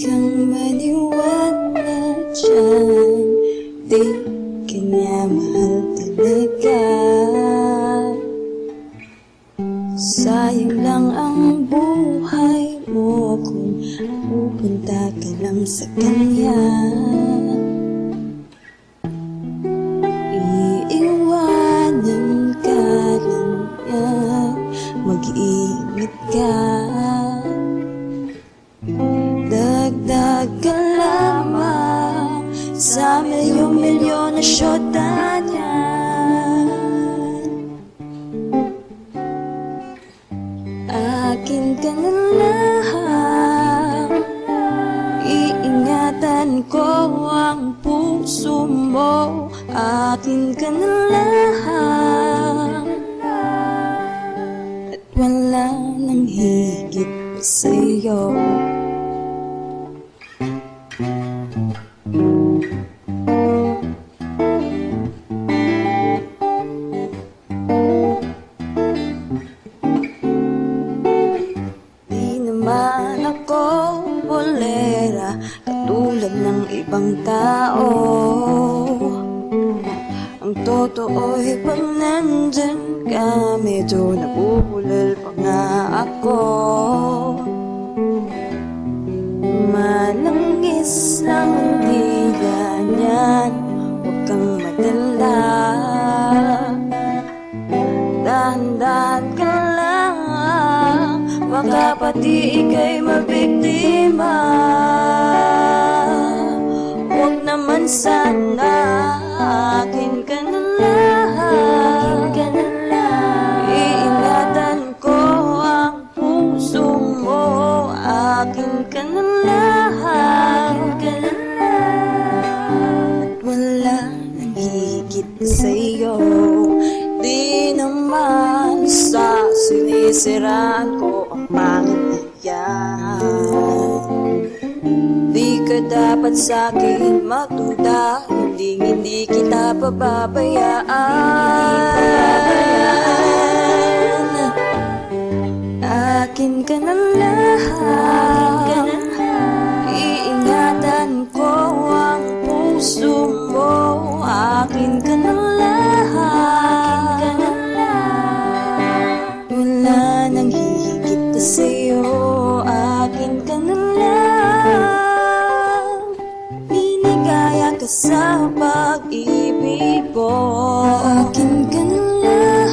kang maniwala dyan, di ka niya mahal talaga. Sayang lang ang buhay mo kung pupunta ka lang sa kanya. Iiwanan ka lang niya, mag-iingat ka. Dagdag ka lamang sa milyon-milyon na syota niya. Akin ka na lang, iingatan ko ang puso mo. Akin ka na lang, at wala nang higit pa sa'yo. Ako bolera katulad ng ibang tao. Ang totoo'y pag nandyan ka, medyo nabubulol pa nga ako. Malangis lang ang tila niyan, huwag kang madala. Dahan-dahan ka lang, baka pati ika'y mabiktima. Huwag naman sana, akin ka na lang. Iingatan ko ang puso mo. Akin ka na lang, at wala nang higit sa'yo. Di naman sa sinisiraan ko ang pangit yan. Di ka dapat sa'kin magduda, hindi kita pababayaan. Akin ka na lang, iingatan ko ang puso mo. Akin ka na lang, wala nang hihigit pa sa'yo. Akin ka na lang, binigaya ka sa pag-ibig ko. Akin ka na lang,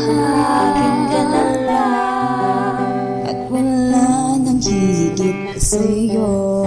at wala nang hihigit pa sa'yo.